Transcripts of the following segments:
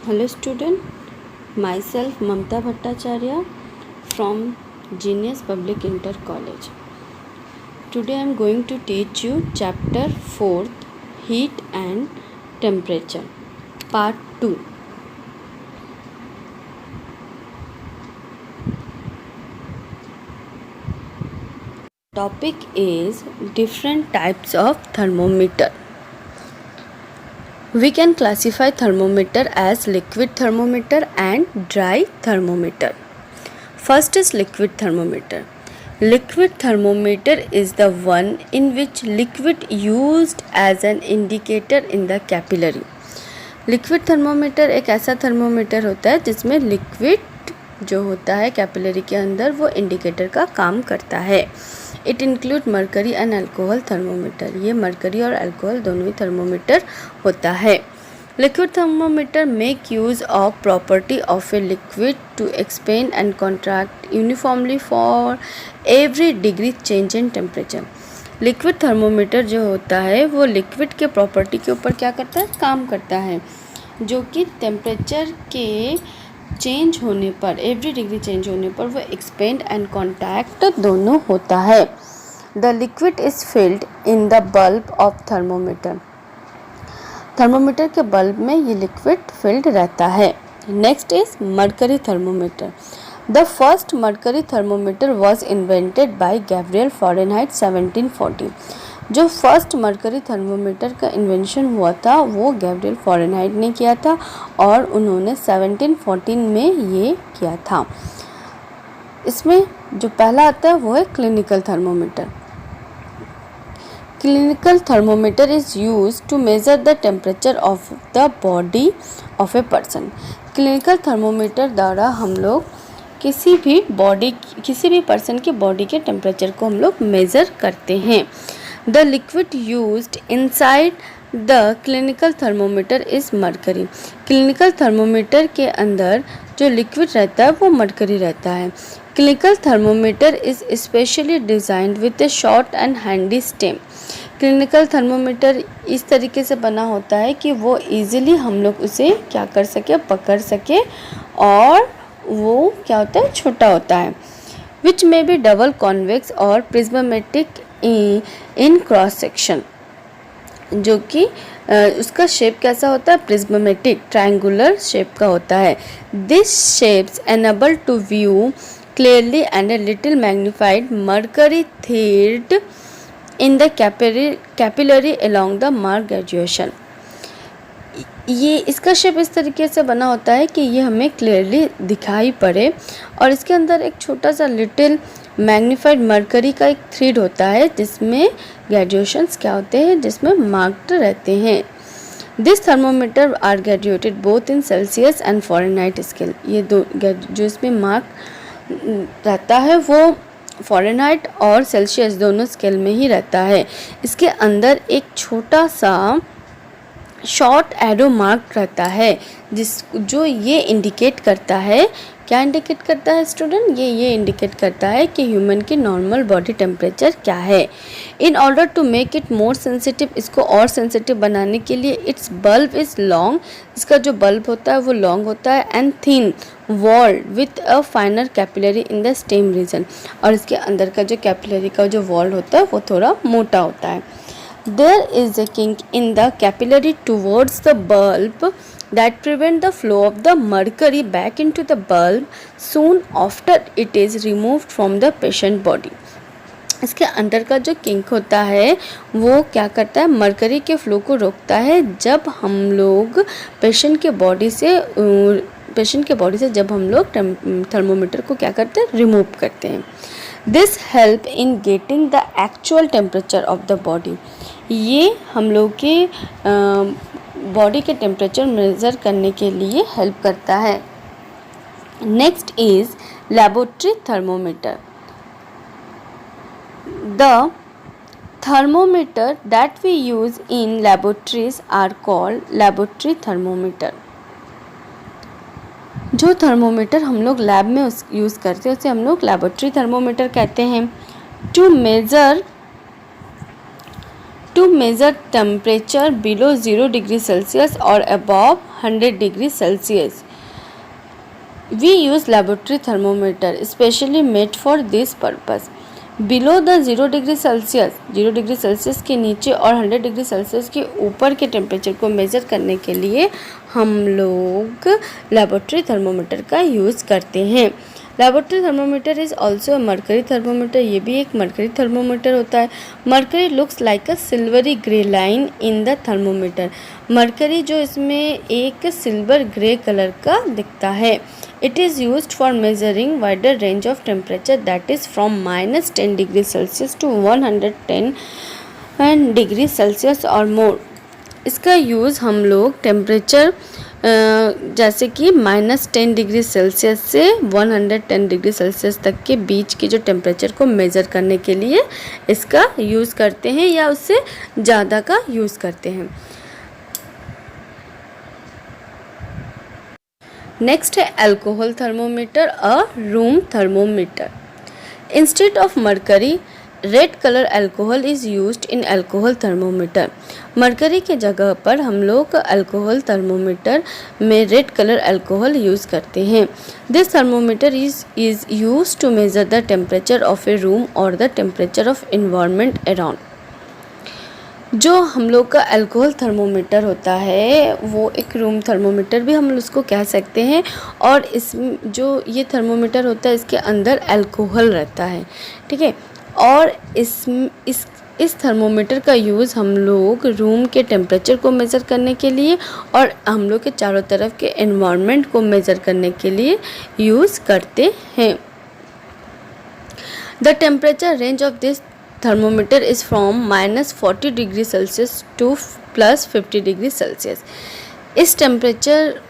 Hello student, myself Mamta Bhattacharya from Genius Public Inter College. Today I am going to teach you chapter 4th, Heat and Temperature, part 2. Topic is different types of thermometer. We can classify thermometer as liquid thermometer and dry thermometer. First is liquid thermometer. Liquid thermometer is the one in which liquid used as an indicator in the capillary. Liquid thermometer एक ऐसा thermometer होता है जिसमें liquid जो होता है capillary के अंदर वो इंडिकेटर का काम करता है. It include mercury and alcohol thermometer. ये मरकरी और अल्कोहल दोनों ही थर्मोमीटर होता है. Liquid thermometer make use of property of a liquid to expand and contract uniformly for every degree change in temperature. Liquid thermometer जो होता है वो लिक्विड के प्रॉपर्टी के ऊपर क्या करता है, काम करता है, जो कि टेम्परेचर के चेंज होने पर, एवरी डिग्री चेंज होने पर वो एक्सपेंड एंड कॉन्टैक्ट दोनों होता है. The liquid is filled in the bulb of thermometer. Thermometer के बल्ब में ये लिक्विड फिल्ड रहता है. Next is mercury thermometer. The first mercury thermometer was invented by Gabriel Fahrenheit 1740. जो फर्स्ट मरकरी थर्मोमीटर का इन्वेंशन हुआ था वो गैब्रियल फॉरेनहाइट ने किया था और उन्होंने 1714 में ये किया था. इसमें जो पहला आता है वो है clinical thermometer. Clinical thermometer is used to measure the temperature of the body of a person. Clinical thermometer द्वारा हम लोग किसी भी पर्सन के बॉडी के टेम्परेचर को हम लोग मेज़र करते हैं. The liquid used inside the clinical thermometer is mercury. Clinical thermometer के अंदर जो लिक्विड रहता है वो मरकरी रहता है. Clinical thermometer is specially designed with A short and handy stem. Clinical thermometer इस तरीके से बना होता है कि वो ईज़िली हम लोग उसे क्या कर सके, पकड़ सके, और वो क्या होता है, छोटा होता है. विच मे बी डबल कॉन्वेक्स और प्रिज्मेटिक इन क्रॉस सेक्शन. जो कि उसका शेप कैसा होता है, प्रिज्मेटिक ट्रायंगुलर शेप का होता है. This shapes enable to view clearly and a little magnified mercury thread in the capillary along the mark graduation. ये इसका शेप इस तरीके से बना होता है कि ये हमें क्लियरली दिखाई पड़े, और इसके अंदर एक छोटा सा लिटिल मैग्नीफाइड मरकरी का एक थ्रेड होता है जिसमें ग्रेजुएशंस क्या होते हैं, जिसमें मार्क्ड रहते हैं. This thermometer are graduated both in Celsius and Fahrenheit scale. ये दो जो इसमें मार्क रहता है वो फ़ारेनहाइट और सेल्सियस दोनों स्केल में ही रहता है. इसके अंदर एक छोटा सा शॉर्ट एरो मार्क रहता है जो ये इंडिकेट करता है, क्या इंडिकेट करता है स्टूडेंट, ये इंडिकेट करता है कि ह्यूमन की नॉर्मल बॉडी टेम्परेचर क्या है. In order to make it more sensitive, इसको और सेंसिटिव बनाने के लिए इट्स बल्ब इज़ लॉन्ग. इसका जो बल्ब होता है वो लॉन्ग होता है and thin walled with a finer capillary in the stem region. और इसके अंदर का जो कैपिलरी का जो वॉल्ड होता है वो थोड़ा मोटा होता है. There is a kink in the capillary towards the bulb that prevent the flow of the mercury back into the bulb soon after it is removed from the patient body. इसके अंदर का जो किंक होता है वो क्या करता है, मरकरी के फ्लो को रोकता है जब हम लोग पेशेंट के बॉडी से जब हम लोग थर्मोमीटर को क्या करते हैं, रिमूव करते हैं. This help in getting the actual temperature of the body. ये हम लोग के बॉडी के टेम्परेचर मेज़र करने के लिए हेल्प करता है. Next is laboratory thermometer. The thermometer that we use in laboratories are called laboratory thermometer. जो थर्मोमीटर हम लोग लैब में यूज़ करते हैं उसे हम लोग लेबोरेटरी थर्मोमीटर कहते हैं. To measure to measure temperature below 0 degree Celsius और above 100 degree Celsius we use laboratory thermometer specially made for this purpose. Below the 0 degree Celsius, 0 degree Celsius के नीचे और 100 डिग्री सेल्सियस के ऊपर के टेम्परेचर को मेज़र करने के लिए हम लोग लेबोरेटरी थर्मोमीटर का यूज़ करते हैं। Laboratory thermometer is also mercury thermometer, ये भी एक मरकरी थर्मोमीटर होता है। Mercury looks like a silvery grey line in the thermometer. Mercury जो इसमें एक सिल्वर ग्रे कलर का दिखता है। It is used for measuring wider range of temperature, that is from -10 degree Celsius to 110 degree Celsius or more. इसका use हम लोग temperature जैसे कि -10 डिग्री सेल्सियस से 110 डिग्री सेल्सियस तक के बीच के जो टेम्परेचर को मेज़र करने के लिए इसका यूज़ करते हैं या उससे ज़्यादा का यूज़ करते हैं। नेक्स्ट है alcohol thermometer, a room thermometer. Instead of mercury red colour alcohol is used in alcohol thermometer. Mercury के जगह पर हम लोग अल्कोहल थर्मोमीटर में रेड कलर अल्कोहल यूज़ करते हैं। This thermometer is used to measure the temperature of a room और the temperature of environment around. जो हम लोग का अल्कोहल थर्मोमीटर होता है वो एक रूम थर्मोमीटर भी हम उसको कह सकते हैं, और इस जो ये थर्मोमीटर होता है इसके अंदर अल्कोहल रहता है, ठीक है। और इस थर्मोमीटर का यूज़ हम लोग रूम के टेम्परेचर को मेज़र करने के लिए और हम लोग के चारों तरफ के एनवायरनमेंट को मेज़र करने के लिए यूज़ करते हैं। The temperature range of this thermometer is from -40 degree Celsius to +50 degree Celsius. इस टेम्परेचर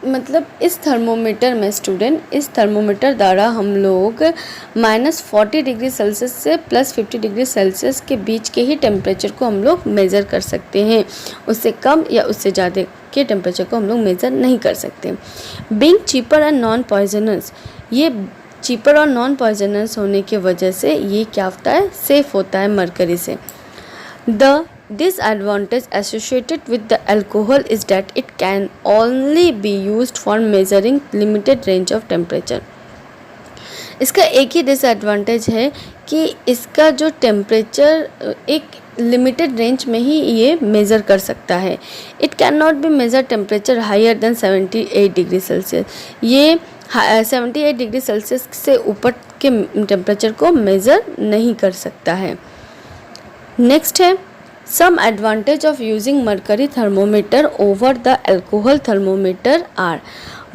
मतलब इस थर्मोमीटर में स्टूडेंट, इस थर्मोमीटर द्वारा हम लोग -40 डिग्री सेल्सियस से +50 डिग्री सेल्सियस के बीच के ही टेम्परेचर को हम लोग मेज़र कर सकते हैं। उससे कम या उससे ज़्यादा के टेम्परेचर को हम लोग मेज़र नहीं कर सकते। Being cheaper and non poisonous, ये चीपर और नॉन पॉइजनस होने की वजह से ये क्या होता है, सेफ़ होता है मरकरी से। The disadvantage associated with the alcohol is that it can only be used for measuring limited range of temperature. इसका एक ही डिसएडवांटेज है कि इसका जो टेम्परेचर एक लिमिटेड रेंज में ही ये मेज़र कर सकता है। It can not be measure temperature higher than 78 degree Celsius. ये 78 डिग्री सेल्सियस से ऊपर के टेम्परेचर को मेज़र नहीं कर सकता है। नेक्स्ट है some advantage of using mercury thermometer over the alcohol thermometer are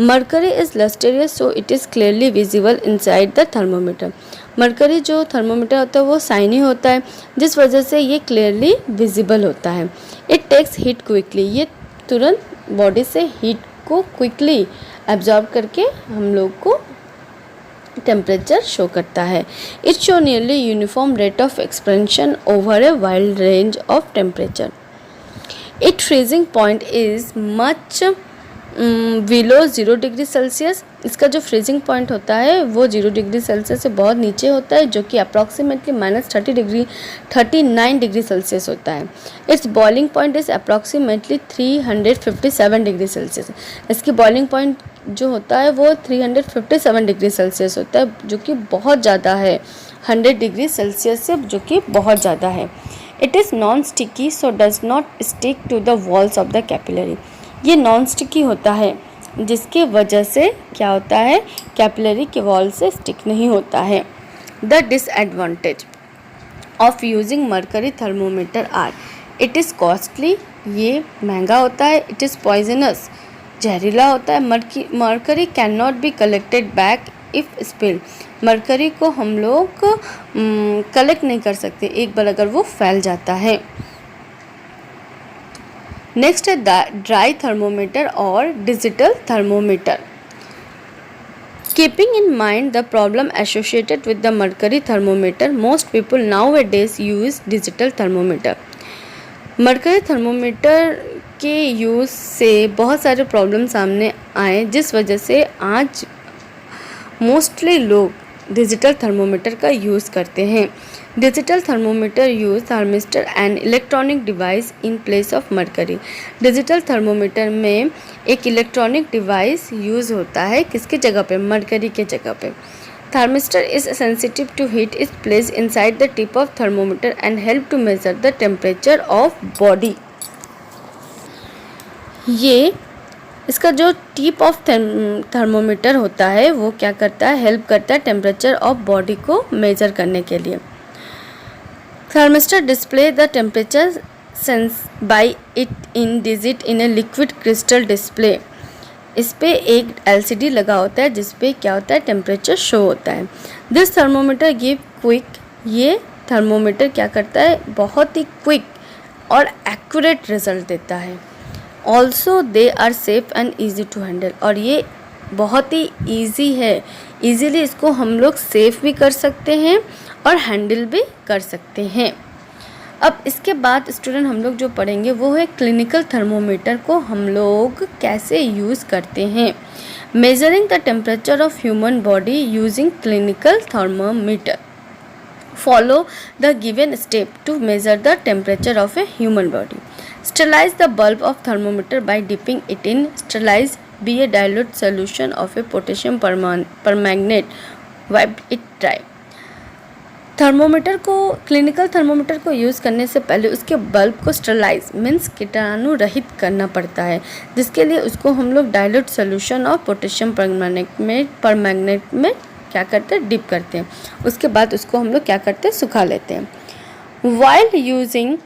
mercury is lustrous so it is clearly visible inside the thermometer. Mercury जो थर्मोमीटर होता है वो शाइनी होता है जिस वजह से ये क्लियरली विजिबल होता है। इट टेक्स हीट क्विकली, ये तुरंत बॉडी से हीट को क्विकली एब्जॉर्ब करके हम लोग को टेम्परेचर शो करता है। It show nearly uniform rate of expansion over a wide range of temperature. It freezing point is much below 0 degree Celsius. इसका जो फ्रीजिंग पॉइंट होता है वो 0 डिग्री सेल्सियस से बहुत नीचे होता है, जो कि अप्रॉक्सीमेटली -39 डिग्री सेल्सियस होता है। It's boiling point is approximately 357 degree Celsius. इसकी बॉइलिंग पॉइंट जो होता है वो 357 डिग्री सेल्सियस होता है, जो कि बहुत ज़्यादा है, 100 डिग्री सेल्सियस से, जो कि बहुत ज़्यादा है। It is non sticky so does not stick to the walls of the capillary. ये नॉन स्टिकी होता है जिसके वजह से क्या होता है, कैपिलरी के वॉल से स्टिक नहीं होता है। The disadvantage of using mercury thermometer are it is costly, ये महंगा होता है। इट इज़ पॉइजनस, जहरीला होता है। Mercury can not be collected back if spilled. Mercury को हम लोग कलेक्ट नहीं कर सकते एक बार अगर वो फैल जाता है। नेक्स्ट है ड्राई थर्मोमीटर और digital thermometer. Keeping in mind the problem associated with the mercury thermometer, most people now A days use digital thermometer. Mercury thermometer के यूज़ से बहुत सारे प्रॉब्लम सामने आए, जिस वजह से आज मोस्टली लोग डिजिटल थर्मोमीटर का यूज़ करते हैं। Digital thermometer use thermistor and electronic device in place of mercury. Digital thermometer में एक इलेक्ट्रॉनिक डिवाइस यूज़ होता है किसकी जगह पे, मरकरी के जगह पे। Thermistor is sensitive to heat, is place inside the tip of thermometer and help to measure the temperature of body. ये इसका जो टिप ऑफ थर्मोमीटर होता है वो क्या करता है, हेल्प करता है टेम्परेचर ऑफ बॉडी को मेजर करने के लिए। Thermistor display the temperature sense by it in digit in a liquid crystal display. इस पे एक LCD लगा होता है जिस पे क्या होता है, टेम्परेचर शो होता है। दिस थर्मोमीटर गिव क्विक, ये थर्मोमीटर क्या करता है, बहुत ही क्विक और एक्यूरेट रिजल्ट देता है। Also they are safe and easy to handle, और ये बहुत ही ईजी है, ईजीली इसको हम लोग सेफ भी कर सकते हैं और हैंडल भी कर सकते हैं। अब इसके बाद स्टूडेंट हम लोग जो पढ़ेंगे वो है क्लिनिकल थर्मोमीटर को हम लोग कैसे यूज़ करते हैं। Measuring the temperature of human body using clinical thermometer. Follow the given step to measure the temperature of a human body. Sterilize the bulb of thermometer by dipping it in sterilized be a dilute solution of a potassium permanganate. Wipe it dry. Thermometer को, clinical thermometer को use करने से पहले उसके bulb को sterilise means कीटाणु रहित करना पड़ता है, जिसके लिए उसको हम लोग dilute solution of potassium permanganate में क्या करते हैं, डिप करते हैं। उसके बाद उसको हम लोग क्या करते हैं, सुखा लेते हैं। While using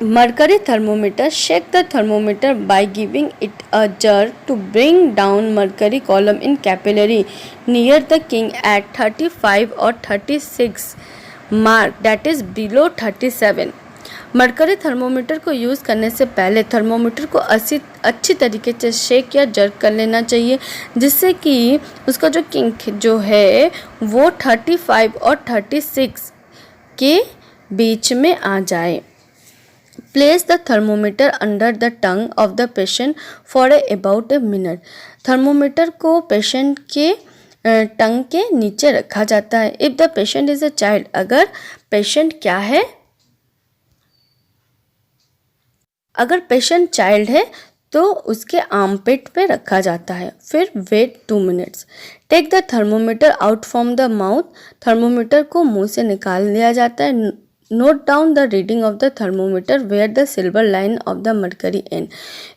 mercury thermometer, shake the thermometer by giving it a jerk to bring down mercury column in capillary near the kink at 35 और 36 mark that is below 37। Mercury thermometer को यूज़ करने से पहले थर्मोमीटर को अच्छी तरीके से shake या जर्क कर लेना चाहिए, जिससे कि उसका जो किंक जो है वो 35 और 36 के बीच में आ जाए। Place the thermometer under the tongue of the patient for about a minute. Thermometer को पेशेंट के टंग के नीचे रखा जाता है। If the patient is a child, अगर पेशेंट क्या है, अगर पेशेंट चाइल्ड है तो उसके आर्मपिट पे रखा जाता है। फिर wait 2 minutes. Take the thermometer out from the mouth, thermometer को मुंह से निकाल लिया जाता है। Note down the reading of the thermometer where the silver line of the mercury end.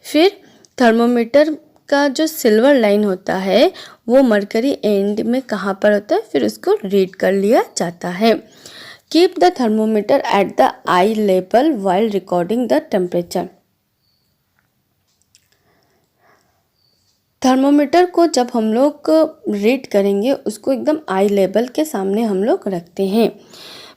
फिर थर्मोमीटर का जो सिल्वर लाइन होता है वो मरकरी एंड में कहाँ पर होता है, फिर उसको रीड कर लिया जाता है। Keep the thermometer at the I level while recording the temperature. Thermometer को जब हम लोग रीड करेंगे उसको एकदम आई लेवल के सामने हम लोग रखते हैं।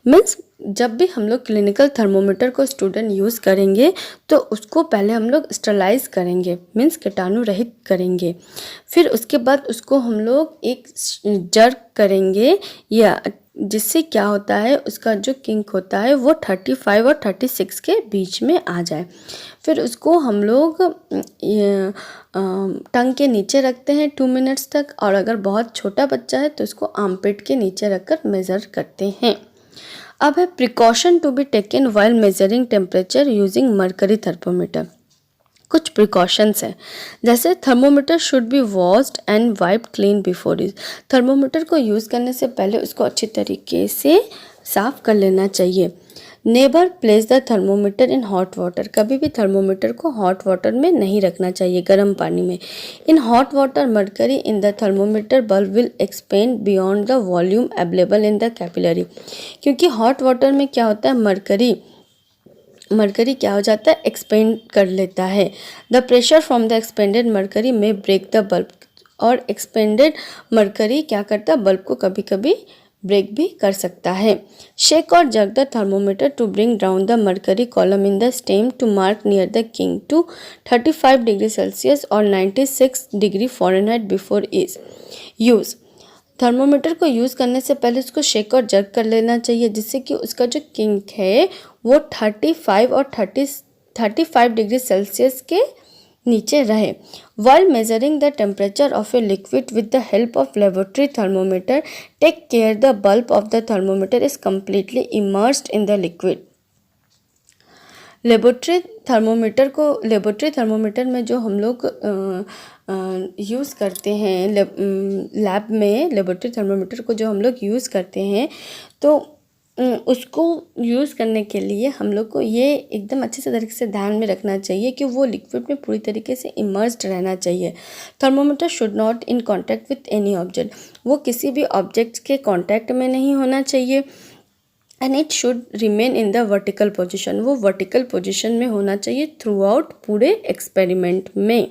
मीन्स जब भी हम लोग क्लिनिकल थर्मोमीटर को स्टूडेंट यूज़ करेंगे तो उसको पहले हम लोग स्टरलाइज करेंगे, मीन्स कीटाणु रहित करेंगे। फिर उसके बाद उसको हम लोग एक जर्क करेंगे, या जिससे क्या होता है उसका जो किंक होता है वो 35 और 36 के बीच में आ जाए। फिर उसको हम लोग टंग के नीचे रखते हैं 2 मिनट्स तक, और अगर बहुत छोटा बच्चा है तो उसको आर्मपिट के नीचे रखकर मेज़र करते हैं। अब है precaution to be taken while measuring temperature using mercury thermometer. कुछ प्रिकॉशंस हैं, जैसे thermometer should be washed and wiped clean before use. Thermometer को यूज़ करने से पहले उसको अच्छी तरीके से साफ़ कर लेना चाहिए। Never place the thermometer in hot water, कभी भी थर्मोमीटर को हॉट वाटर में नहीं रखना चाहिए, गर्म पानी में। In hot water mercury in the thermometer bulb will expand beyond the volume available in the capillary. क्योंकि हॉट वाटर में क्या होता है, मरकरी क्या हो जाता है, एक्सपेंड कर लेता है। The pressure from the expanded mercury में ब्रेक द बल्ब, और एक्सपेंडेड मरकरी क्या करता है, बल्ब को कभी कभी ब्रेक भी कर सकता है। शेक और jerk the thermometer to bring down the mercury column in the stem to mark near the kink to 35 degree Celsius और 96 degree Fahrenheit before is use. Thermometer को यूज़ करने से पहले उसको शेक और जग कर लेना चाहिए, जिससे कि उसका जो किंक है वो 35 और 35 डिग्री सेल्सियस के नीचे रहे। While measuring the temperature of a liquid with the help of laboratory thermometer, take care the bulb of the thermometer is completely immersed in the liquid. Laboratory thermometer में जो हम लोग यूज़ करते हैं, lab में लेबोरेटरी थर्मोमीटर को जो हम लोग यूज़ करते हैं, तो उसको यूज़ करने के लिए हम लोग को ये एकदम अच्छे से तरीके से ध्यान में रखना चाहिए कि वो लिक्विड में पूरी तरीके से इमर्स्ड रहना चाहिए। Thermometer should not in contact with any object, वो किसी भी ऑब्जेक्ट के कांटेक्ट में नहीं होना चाहिए। And it should remain in the vertical position, वो वर्टिकल पोजिशन में होना चाहिए थ्रू आउट पूरे एक्सपेरिमेंट में।